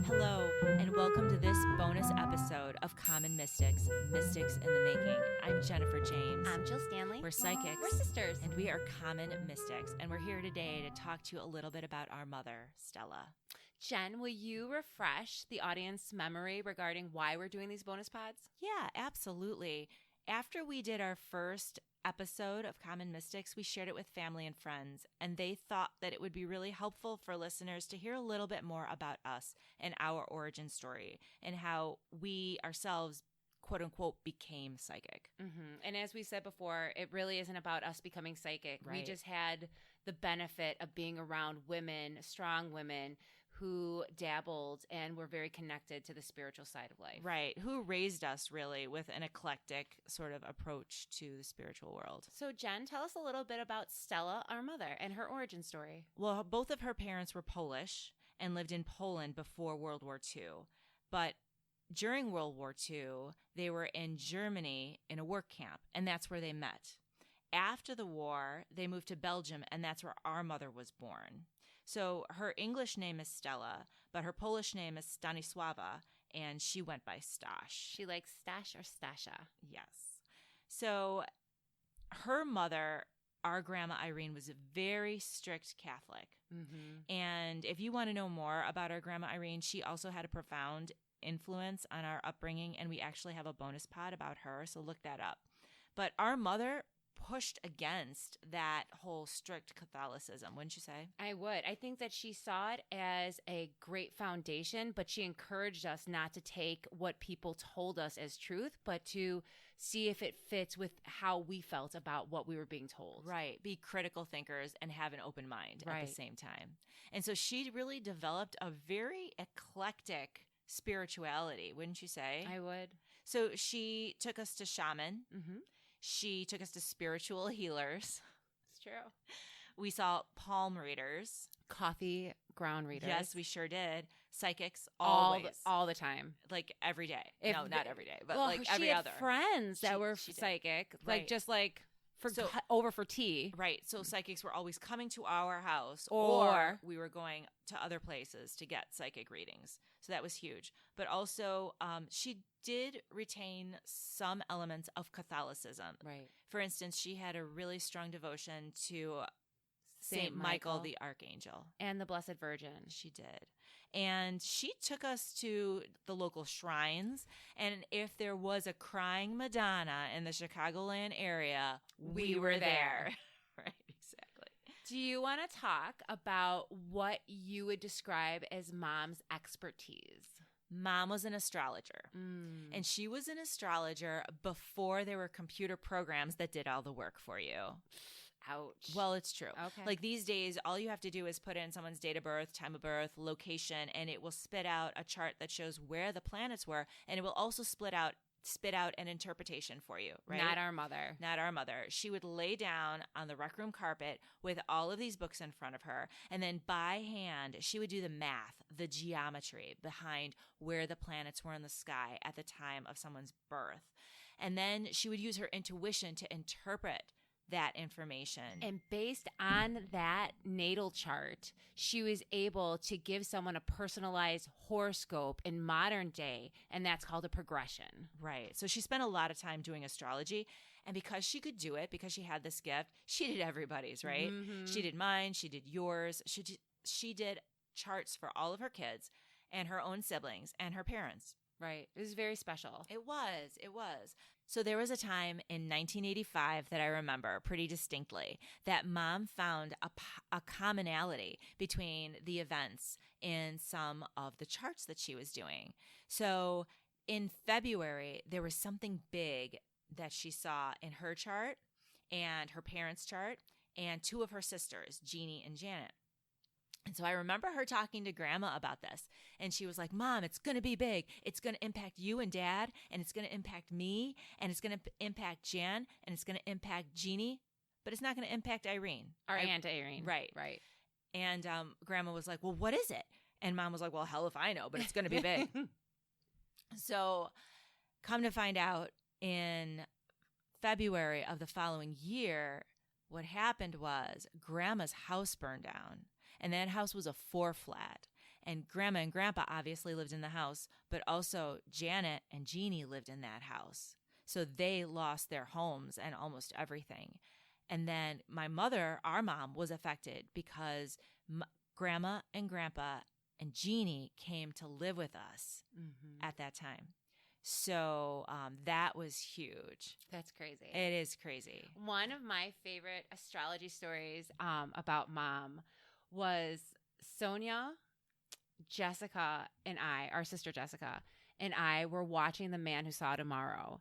Hello, and welcome to this bonus episode of Common Mystics, Mystics in the Making. I'm Jennifer James. I'm Jill Stanley. We're psychics. We're sisters. And we are Common Mystics. And we're here today to talk to you a little bit about our mother, Stella. Jen, will you refresh the audience memory regarding why we're doing these bonus pods? Yeah, absolutely. After we did our first episode of Common Mystics, we shared it with family and friends, and they thought that it would be really helpful for listeners to hear a little bit more about us and our origin story and how we ourselves, quote unquote, became psychic. Mm-hmm. And as we said before, it really isn't about us becoming psychic. Right. We just had the benefit of being around women, strong women, who dabbled and were very connected to the spiritual side of life. Right. Who raised us really with an eclectic sort of approach to the spiritual world. So Jen, tell us a little bit about Stella, our mother, and her origin story. Well, both of her parents were Polish and lived in Poland before World War II. But during World War II, they were in Germany in a work camp, and that's where they met. After the war, they moved to Belgium, and that's where our mother was born. So her English name is Stella, but her Polish name is Stanisława, and she went by Stash. She likes Stash or Stasha. Yes. So her mother, our grandma Irene, was a very strict Catholic. Mm-hmm. And if you want to know more about our grandma Irene, she also had a profound influence on our upbringing, and we actually have a bonus pod about her, so look that up. But our mother pushed against that whole strict Catholicism, wouldn't you say? I would. I think that she saw it as a great foundation, but she encouraged us not to take what people told us as truth, but to see if it fits with how we felt about what we were being told. Right. Be critical thinkers and have an open mind Right. at the same time. And so she really developed a very eclectic spirituality, wouldn't you say? I would. So she took us to shaman. Mm-hmm. She took us to spiritual healers. It's true. We saw palm readers. Coffee ground readers. Yes, we sure did. Psychics, all always. the time. Like every day. If no, the- not every day, but well, like she every had other. friends that She- were she did. psychic, Right. like just like for So- over for tea. Right. So psychics were always coming to our house, Or- we were going to other places to get psychic readings. So that was huge. But also, she did retain some elements of Catholicism. Right. For instance, she had a really strong devotion to Saint Saint Michael Michael. the Archangel. And the Blessed Virgin. She did. And she took us to the local shrines. And if there was a crying Madonna in the Chicagoland area, we were there. Right, exactly. Do you want to talk about what you would describe as mom's expertise? Mom was an astrologer. And she was an astrologer before there were computer programs that did all the work for you. Ouch. Well, it's true. Okay. Like these days, all you have to do is put in someone's date of birth, time of birth, location, and it will spit out a chart that shows where the planets were, and it will also spit out an interpretation for you, right? Not our mother. Not our mother. She would lay down on the rec room carpet with all of these books in front of her, and then by hand, she would do the math, the geometry behind where the planets were in the sky at the time of someone's birth. And then she would use her intuition to interpret that information. And based on that natal chart, she was able to give someone a personalized horoscope in modern day, and that's called a progression. Right. So she spent a lot of time doing astrology. And because she could do it, because she had this gift, she did everybody's, right? Mhm. She did mine. She did yours. She did charts for all of her kids and her own siblings and her parents. Right. It was very special. It was. It was. So there was a time in 1985 that I remember pretty distinctly that Mom found a commonality between the events in some of the charts that she was doing. So in February, there was something big that she saw in her chart and her parents' chart and two of her sisters, Jeannie and Janet. And so I remember her talking to Grandma about this. And she was like, Mom, it's going to be big. It's going to impact you and Dad. And it's going to impact me. And it's going to impact Jan. And it's going to impact Jeannie. But it's not going to impact Irene. Our Aunt Irene. Right. Right. And Grandma was like, well, what is it? And Mom was like, well, hell if I know. But it's going to be big. So come to find out, in February of the following year, what happened was Grandma's house burned down. And that house was a 4-flat. And Grandma and Grandpa obviously lived in the house, but also Janet and Jeannie lived in that house. So they lost their homes and almost everything. And then my mother, our mom, was affected because Grandma and Grandpa and Jeannie came to live with us at that time. So that was huge. That's crazy. It is crazy. One of my favorite astrology stories about Mom was Sonia, Jessica, and I, our sister Jessica, and I were watching The Man Who Saw Tomorrow.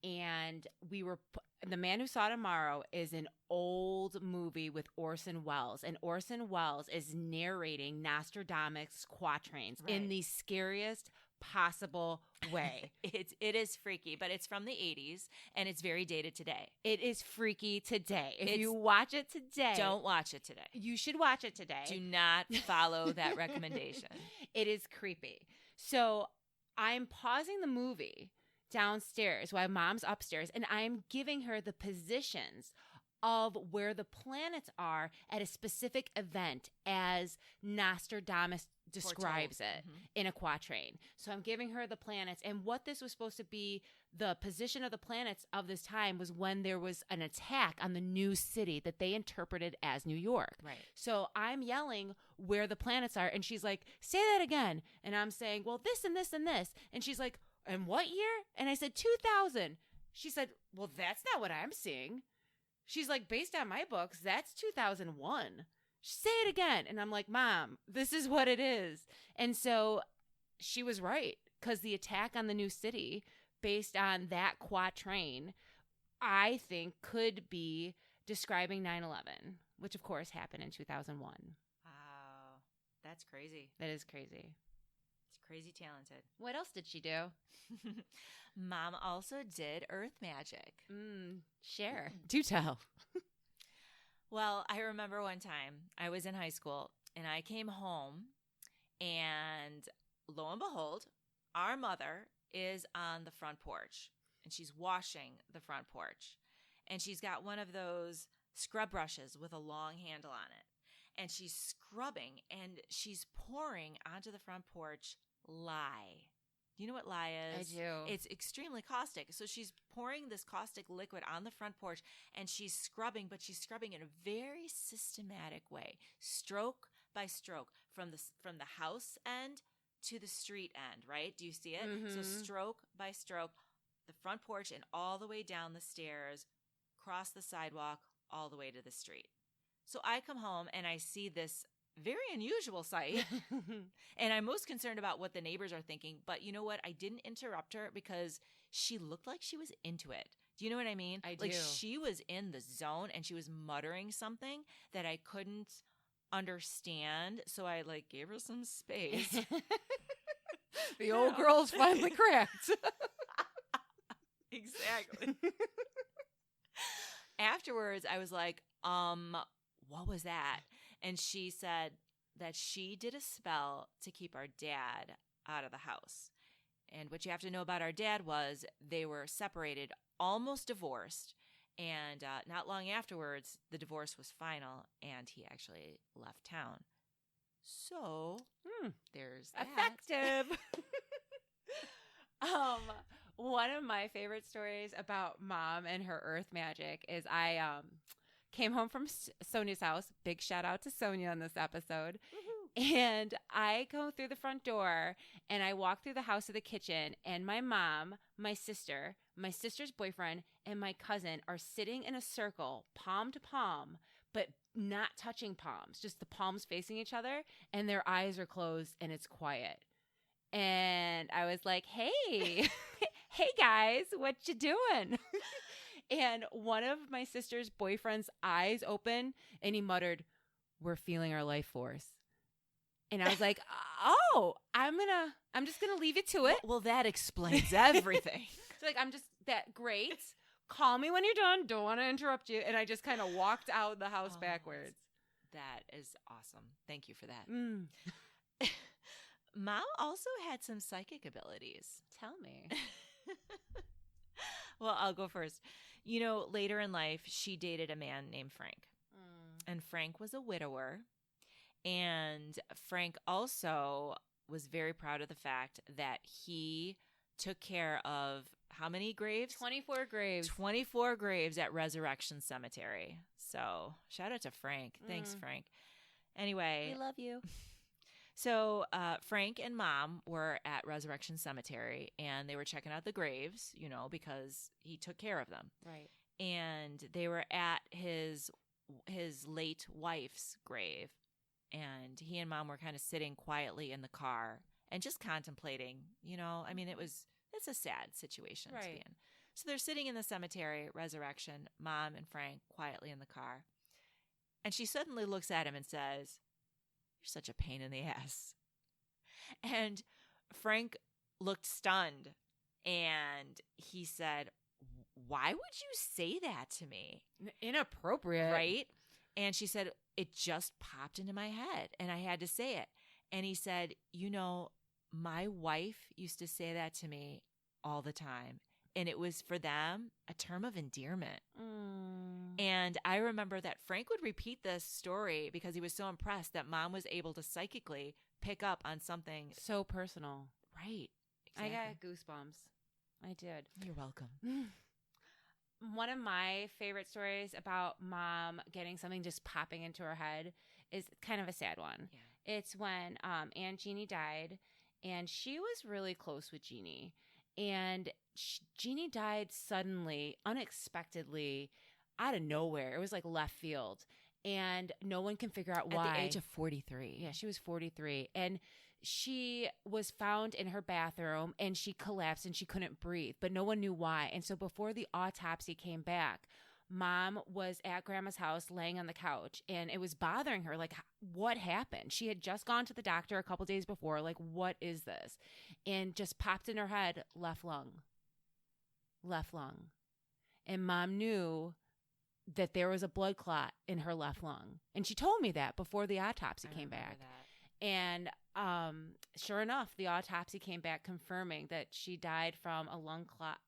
And The Man Who Saw Tomorrow is an old movie with Orson Welles. And Orson Welles is narrating Nostradamus' quatrains in the scariest possible way. It is freaky, but it's from the 80s and it's very dated today. It is freaky today. If you watch it today. Don't watch it today. You should watch it today. Do not follow that recommendation. It is creepy. So I'm pausing the movie downstairs while Mom's upstairs, and I'm giving her the positions of where the planets are at a specific event as Nostradamus describes it in a quatrain. So I'm giving her the planets, and what this was supposed to be, the position of the planets of this time was when there was an attack on the new city that they interpreted as New York. Right. So I'm yelling where the planets are, and she's like, say that again. And I'm saying, well, this and this and this. And she's like, and what year? And I said, 2000. She said, well, that's not what I'm seeing. She's like, based on my books, that's 2001. Say it again. And I'm like, Mom, this is what it is. And so she was right, because the attack on the new city, based on that quatrain, I think could be describing 9/11, which of course happened in 2001. Wow. That's crazy. That is crazy. It's crazy talented. What else did she do? Mom also did earth magic. Share. Do tell. Well, I remember one time I was in high school and I came home, and lo and behold, our mother is on the front porch and she's washing the front porch. And she's got one of those scrub brushes with a long handle on it. And she's scrubbing and she's pouring onto the front porch lye. Do you know what lye is? I do. It's extremely caustic. So she's pouring this caustic liquid on the front porch and she's scrubbing, but she's scrubbing in a very systematic way, stroke by stroke, from the house end to the street end, right? Do you see it? So stroke by stroke, the front porch and all the way down the stairs, cross the sidewalk, all the way to the street. So I come home and I see this very unusual sight. And I'm most concerned about what the neighbors are thinking. But you know what? I didn't interrupt her because she looked like she was into it. Do you know what I mean? I do. Like she was in the zone and she was muttering something that I couldn't understand. So I gave her some space. The old girl's finally cracked. Exactly. Afterwards, I was like, what was that? And she said that she did a spell to keep our dad out of the house. And what you have to know about our dad was they were separated, almost divorced. And not long afterwards, the divorce was final and he actually left town. So there's that. Effective. One of my favorite stories about Mom and her earth magic is I came home from Sonia's house. Big shout out to Sonia on this episode. Woo-hoo. And I go through the front door and I walk through the house to the kitchen, and my mom, my sister's boyfriend, and my cousin are sitting in a circle, palm to palm, but not touching palms, just the palms facing each other, and their eyes are closed and it's quiet. And I was like, hey, hey guys, what you doing? And one of my sister's boyfriend's eyes opened and he muttered, we're feeling our life force. And I was like, oh, I'm just going to leave it to it. Well, that explains everything. So I'm just that great. Call me when you're done. Don't want to interrupt you. And I just kind of walked out the house backwards. That is awesome. Thank you for that. Mom also had some psychic abilities. Tell me. Well, I'll go first. You know, later in life, she dated a man named Frank. And Frank was a widower. And Frank also was very proud of the fact that he took care of how many graves? 24 graves. 24 graves at Resurrection Cemetery. So shout out to Frank. Thanks, Frank. Anyway. We love you. So Frank and Mom were at Resurrection Cemetery, and they were checking out the graves, because he took care of them. Right. And they were at his late wife's grave, and he and Mom were kind of sitting quietly in the car and just contemplating, it's a sad situation to be in. So they're sitting in the cemetery, Resurrection, Mom and Frank quietly in the car. And she suddenly looks at him and says, "You're such a pain in the ass." And Frank looked stunned, and he said, "Why would you say that to me?" Inappropriate. Right? And she said, "It just popped into my head, and I had to say it." And he said, "My wife used to say that to me all the time, and it was for them a term of endearment." And I remember that Frank would repeat this story because he was so impressed that Mom was able to psychically pick up on something so personal. Right. Exactly. I got goosebumps. I did. You're welcome. One of my favorite stories about Mom getting something just popping into her head is kind of a sad one. Yeah. It's when Aunt Jeannie died, and she was really close with Jeannie. And Jeannie died suddenly, unexpectedly, out of nowhere. It was like left field. And no one can figure out why. At the age of 43. Yeah, she was 43. And she was found in her bathroom, and she collapsed and she couldn't breathe, but no one knew why. And so before the autopsy came back, Mom was at Grandma's house laying on the couch, and it was bothering her. Like, what happened? She had just gone to the doctor a couple days before. Like, what is this? And just popped in her head, left lung. Left lung. And Mom knew that there was a blood clot in her left lung. And she told me that before the autopsy came back. That. And sure enough, the autopsy came back confirming that she died from a lung clot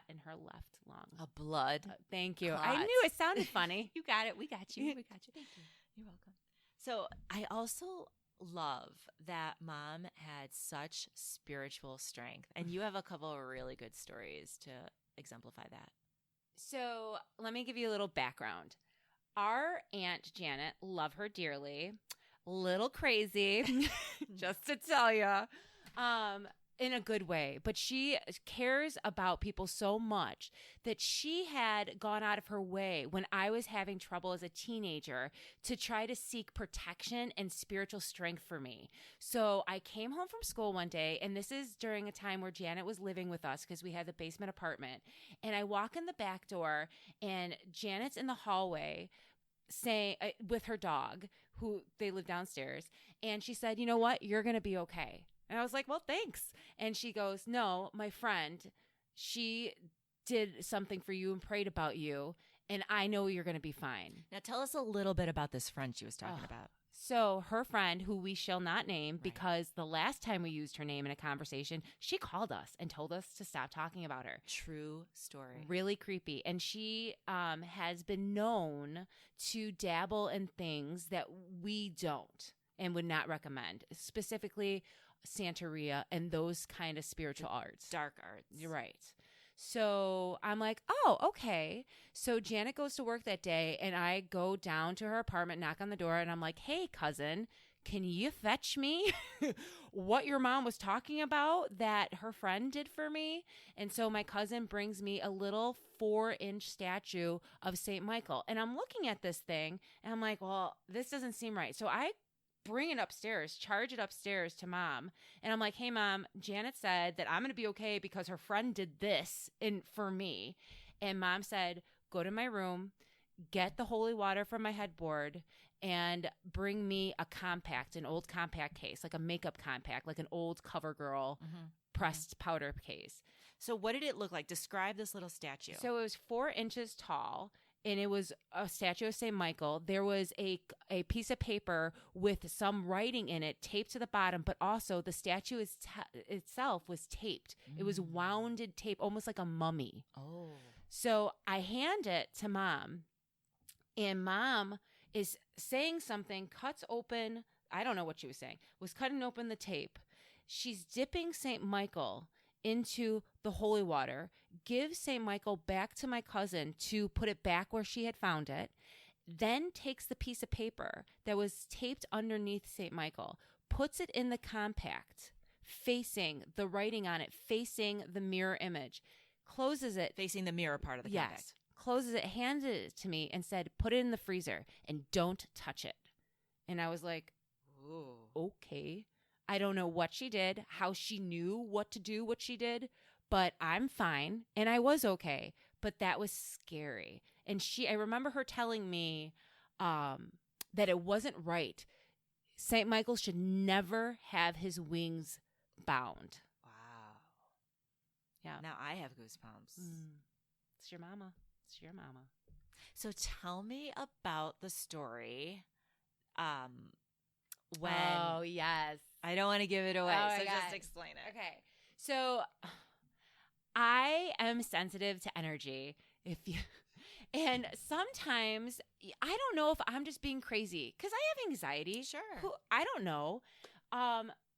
in her left lung. A blood. Thank you. Clot. I knew it sounded funny. You got it. We got you. We got you. Thank you. You're welcome. So I also love that Mom had such spiritual strength, and you have a couple of really good stories to exemplify that. So let me give you a little background. Our Aunt Janet, love her dearly, little crazy, just to tell you, in a good way. But she cares about people so much that she had gone out of her way when I was having trouble as a teenager to try to seek protection and spiritual strength for me. So I came home from school one day, and this is during a time where Janet was living with us because we had the basement apartment. And I walk in the back door, and Janet's in the hallway saying with her dog, who they live downstairs. And she said, "You know what? You're going to be okay." And I was like, "Well, thanks." And she goes, "No, my friend, she did something for you and prayed about you, and I know you're going to be fine." Now tell us a little bit about this friend she was talking about. So her friend, who we shall not name, because the last time we used her name in a conversation, she called us and told us to stop talking about her. True story. Really creepy. And she has been known to dabble in things that we don't and would not recommend, specifically Santeria and those kind of spiritual arts. Dark arts. You're right. So I'm like, oh, okay. So Janet goes to work that day, and I go down to her apartment, knock on the door, and I'm like, "Hey, cousin, can you fetch me what your mom was talking about that her friend did for me?" And so my cousin brings me a little 4-inch statue of St. Michael. And I'm looking at this thing, and I'm like, well, this doesn't seem right. So I bring it upstairs, charge it upstairs to Mom. And I'm like, "Hey, Mom, Janet said that I'm going to be okay because her friend did this for me." And Mom said, "Go to my room, get the holy water from my headboard, and bring me an old compact case, like a makeup compact, like an old CoverGirl pressed powder case." So what did it look like? Describe this little statue. So it was 4 inches tall. And it was a statue of St. Michael. There was a piece of paper with some writing in it taped to the bottom, but also the statue itself was taped. It was wounded tape, almost like a mummy. Oh. So I hand it to Mom, and Mom is saying something, cuts open, I don't know what she was saying, was cutting open the tape. She's dipping St. Michael into the holy water, gives St. Michael back to my cousin to put it back where she had found it, then takes the piece of paper that was taped underneath St. Michael, puts it in the compact, facing the writing on it, facing the mirror image, closes it. Facing the mirror part of the compact. Yes. Closes it, handed it to me, and said, put it in the freezer and don't touch it. And I was like, ooh, okay. I don't know what she did, how she knew what to do, what she did, but I'm fine. And I was okay. But that was scary. And I remember her telling me that it wasn't right. St. Michael should never have his wings bound. Wow. Yeah. Now I have goosebumps. It's your mama. It's your mama. So tell me about the story. When Oh, yes. I don't want to give it away, Oh, so my God. just explain it. Okay. So I am sensitive to energy. And sometimes I don't know if I'm just being crazy because I have anxiety. Sure. I don't know.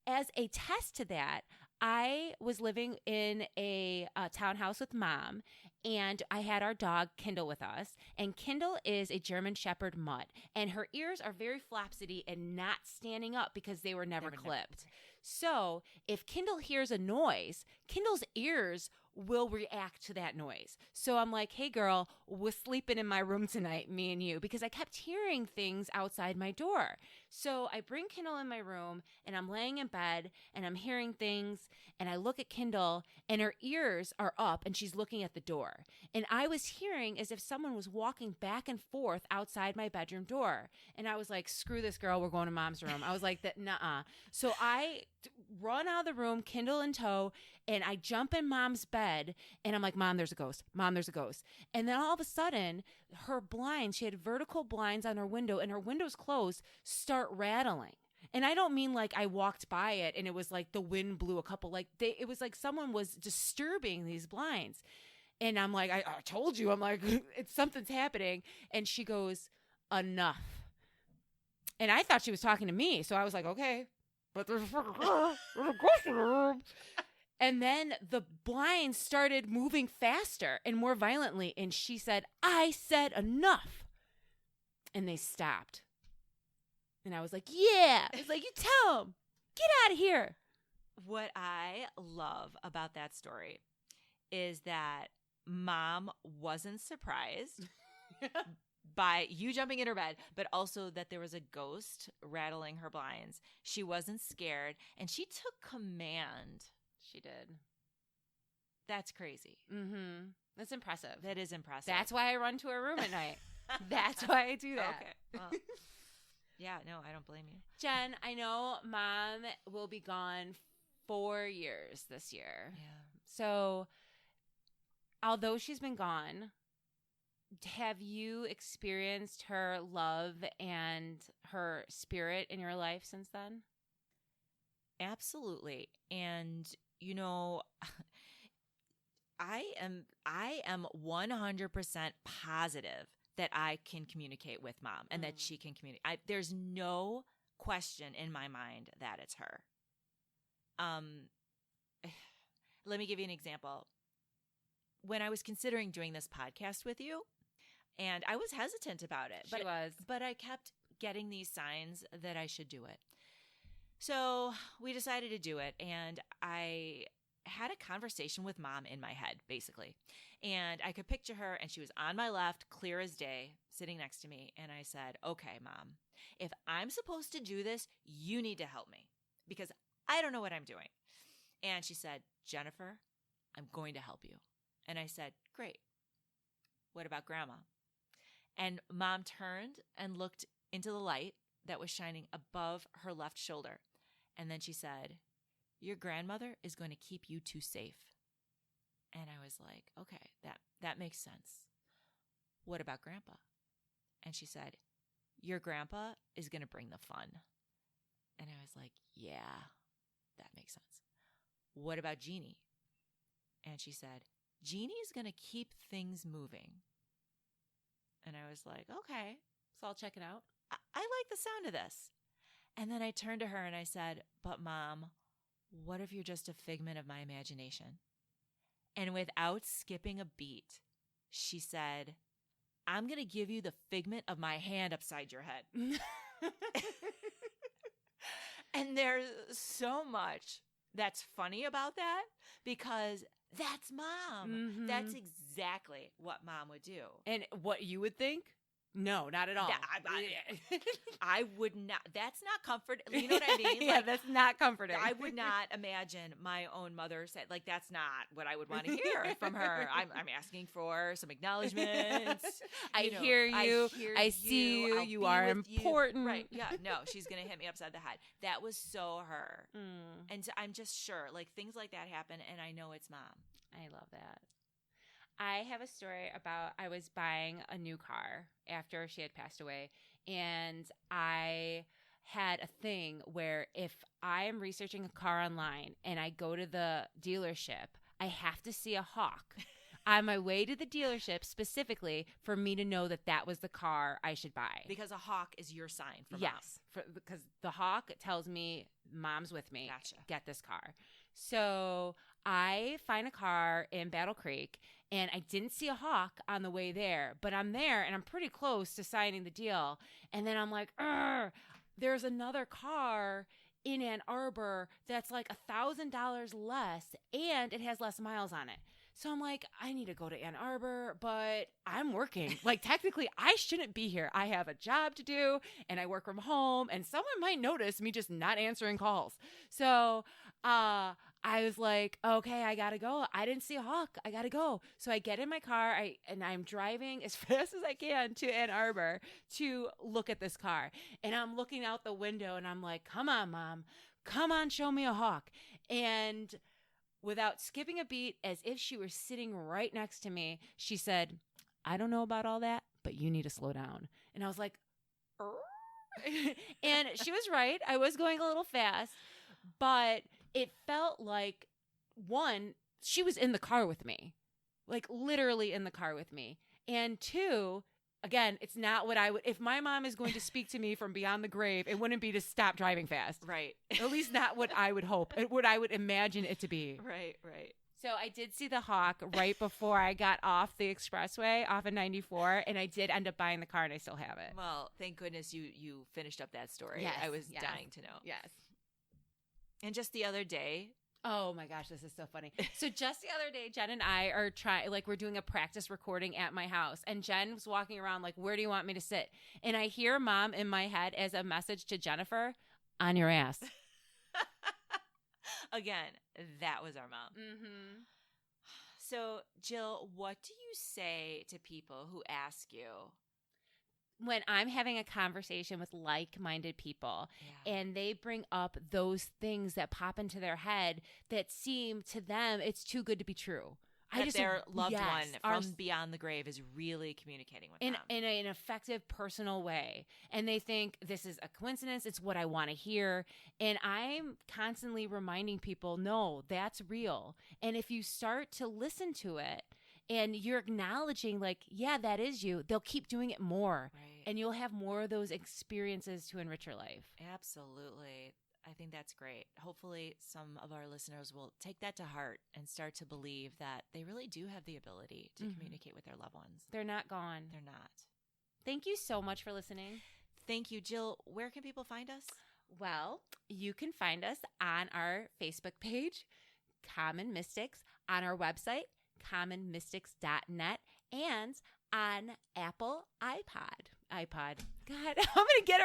As a test to that, I was living in a townhouse with Mom, and I had our dog Kindle with us. And Kindle is a German Shepherd mutt, and her ears are very flapsity and not standing up because they were never clipped. So if Kindle hears a noise, Kindle's ears will react to that noise. So I'm like, hey girl, we're sleeping in my room tonight, me and you, because I kept hearing things outside my door. So I bring Kindle in my room and I'm laying in bed and I'm hearing things and I look at Kindle and her ears are up and she's looking at the door. And I was hearing as if someone was walking back and forth outside my bedroom door. And I was like, screw this girl, we're going to Mom's room. I was like, nuh-uh. So I run out of the room, Kindle in tow, and I jump in Mom's bed and I'm like, Mom, there's a ghost. Mom, there's a ghost. And then all of a sudden, her blinds, she had vertical blinds on her window and her windows closed, start rattling. And I don't mean like I walked by it and it was like the wind blew a couple, like it was like someone was disturbing these blinds. And I'm like, I told you, I'm like, something's happening. And she goes, enough. And I thought she was talking to me. So I was like, okay, but there's a ghost in the room. And then the blinds started moving faster and more violently. And she said, I said enough. And they stopped. And I was like, yeah. It's like, you tell them. Get out of here. What I love about that story is that Mom wasn't surprised by you jumping in her bed, but also that there was a ghost rattling her blinds. She wasn't scared, and she took command. She did. That's crazy. Mm-hmm. That's impressive. That is impressive. That's why I run to her room at night. That's why I do that. Okay. Well, yeah, no, I don't blame you. Jen, I know Mom will be gone 4 years this year. Yeah. So, although she's been gone, have you experienced her love and her spirit in your life since then? Absolutely. And, you know, I am 100% positive that I can communicate with Mom and that she can communicate. There's no question in my mind that it's her. Let me give you an example. When I was considering doing this podcast with you, and I was hesitant about it, but I kept getting these signs that I should do it. So we decided to do it, and I had a conversation with Mom in my head, basically. And I could picture her, and she was on my left, clear as day, sitting next to me. And I said, okay, Mom, if I'm supposed to do this, you need to help me because I don't know what I'm doing. And she said, Jennifer, I'm going to help you. And I said, great. What about Grandma? And Mom turned and looked into the light that was shining above her left shoulder. And then she said, your grandmother is going to keep you two safe. And I was like, okay, that makes sense. What about Grandpa? And she said, your grandpa is going to bring the fun. And I was like, yeah, that makes sense. What about Jeannie? And she said, Jeannie is going to keep things moving. And I was like, okay, So I'll check it out. I like the sound of this. And then I turned to her and I said, but Mom, what if you're just a figment of my imagination? And without skipping a beat, she said, I'm going to give you the figment of my hand upside your head. And there's so much that's funny about that because that's Mom. Mm-hmm. That's exactly what Mom would do. And what you would think? No, not at all. I would not. That's not comfort. You know what I mean? Yeah, that's not comforting. I would not imagine my own mother said, like, that's not what I would want to hear from her. I'm asking for some acknowledgement. I hear you. I see you. You are important. You. Right. Yeah. No, she's going to hit me upside the head. That was so her. And I'm just sure, like, things like that happen, and I know it's Mom. I love that. I have a story about I was buying a new car after she had passed away, and I had a thing where if I am researching a car online and I go to the dealership, I have to see a hawk on my way to the dealership specifically for me to know that that was the car I should buy. Because a hawk is your sign for Mom. Yes, because the hawk tells me Mom's with me. Gotcha. Get this car. So I find a car in Battle Creek, and I didn't see a hawk on the way there, but I'm there, and I'm pretty close to signing the deal. And then I'm like, there's another car in Ann Arbor that's like $1,000 less, and it has less miles on it. So I'm like, I need to go to Ann Arbor, but I'm working. Like, technically, I shouldn't be here. I have a job to do, and I work from home, and someone might notice me just not answering calls. So I was like, okay, I got to go. I didn't see a hawk. I got to go. So I get in my car, and I'm driving as fast as I can to Ann Arbor to look at this car. And I'm looking out the window, and I'm like, come on, Mom. Come on, show me a hawk. And without skipping a beat, as if she were sitting right next to me, she said, I don't know about all that, but you need to slow down. And I was like, and she was right. I was going a little fast, but it felt like, one, she was in the car with me, like literally in the car with me. And two, again, it's not what I would, if my mom is going to speak to me from beyond the grave, it wouldn't be to stop driving fast. Right. At least not what I would hope, what I would imagine it to be. Right, right. So I did see the hawk right before I got off the expressway, off of 94, and I did end up buying the car, and I still have it. Well, thank goodness you finished up that story. Yes, I was dying to know. Yes. And just the other day. Oh my gosh, this is so funny. So just the other day, Jen and I are we're doing a practice recording at my house, and Jen was walking around like, where do you want me to sit? And I hear Mom in my head as a message to Jennifer, on your ass. Again, that was our mom. Mm-hmm. So, Jill, what do you say to people who ask you? When I'm having a conversation with like-minded people, and they bring up those things that pop into their head that seem to them, it's too good to be true. Their loved one from beyond the grave is really communicating with them. In an effective, personal way. And they think this is a coincidence. It's what I want to hear. And I'm constantly reminding people, no, that's real. And if you start to listen to it and you're acknowledging like, yeah, that is you, they'll keep doing it more. Right. And you'll have more of those experiences to enrich your life. Absolutely. I think that's great. Hopefully some of our listeners will take that to heart and start to believe that they really do have the ability to communicate with their loved ones. They're not gone. They're not. Thank you so much for listening. Thank you, Jill. Where can people find us? Well, you can find us on our Facebook page, Common Mystics, on our website, commonmystics.net, and on Apple iPod. God, I'm going to get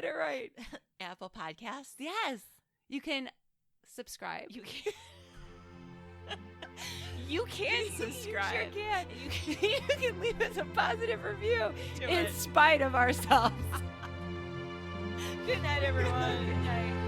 it right. Apple Podcasts? Yes. You can subscribe. You can subscribe. You sure can. You can leave us a positive review in spite of ourselves. Good night, everyone. Good night.